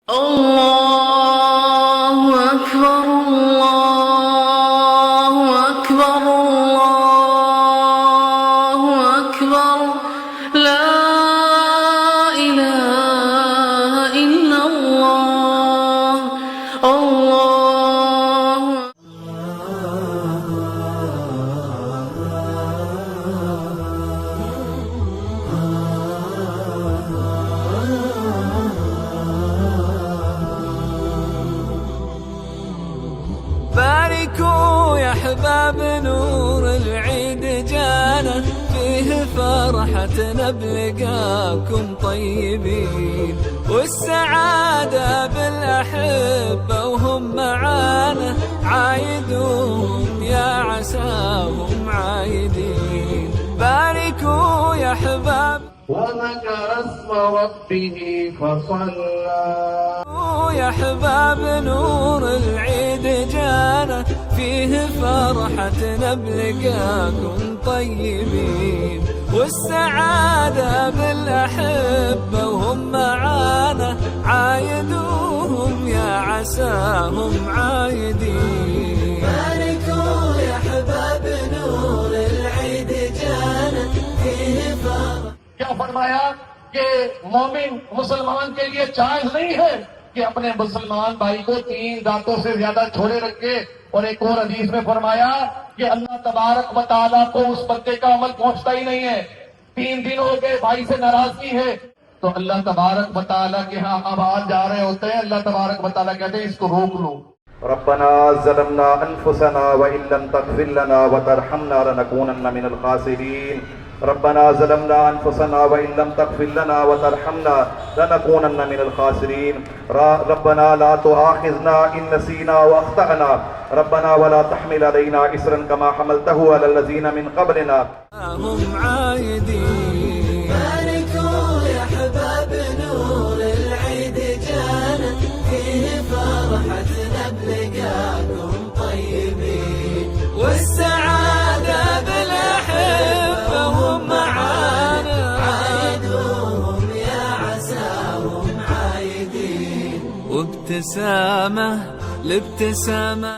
الله أكبر الله أكبر الله أكبر لا إله إلا الله الله. باركوا يا احباب نور العيد جانا فيه فرحتنا بلقاكم طيبين، والسعادة بالأحبة وهم معانا عايدوهم يا عساهم عايدين. باركوا يا احباب وذكر اسم ربه فصلى. يا احباب نور العيد جانا فيه فرحتنا بلقاكم طيبين، والسعادة بالأحبة وهم معانا عايدوهم يا عساهم عايدين. باركوا يا احباب نور العيد جانا فيه فرح. क्या फरमाया कि मोमिन मुसलमान के लिए चांस नहीं है कि अपने मुसलमान भाई को 3 दांतों से ज्यादा छोड़े रखे। और एक और हदीस में फरमाया कि अल्लाह तबारक व तआला को उस बंदे का अमल पहुंचता ही नहीं है, 3 दिन हो गए भाई से नाराजगी है, तो अल्लाह तबारक व तआला के यहाँ आवाज जा रहे होते हैं, अल्लाह तबारक व तआला कहते हैं इसको रोक लो। रब्बना ज़लमना अनफुसना व इन लम तग़फिर लना व तरहमना लनकूनन्न मिनल ख़ासिरीन। रब्बना ज़लमना अनफुसना व इन लम तग़फिर लना व तरहमना लनकूनन्न मिनल ख़ासिरीन। रब्बना ला तुआखिज़ना इन नसीना व अख़्तअना रब्बना वला तहमिल अलैना इसरन कमा हमलतहु अलल लज़ीना मिन क़ब्लिना। هم عايدين. باركوا يا احباب نور العيد جانا فيه فرحتنا بلقاكم طيبين، والسعادة بالأحبة وهم معانا عايدوهم يا عساهم عايدين. وابتسامة لابتسامة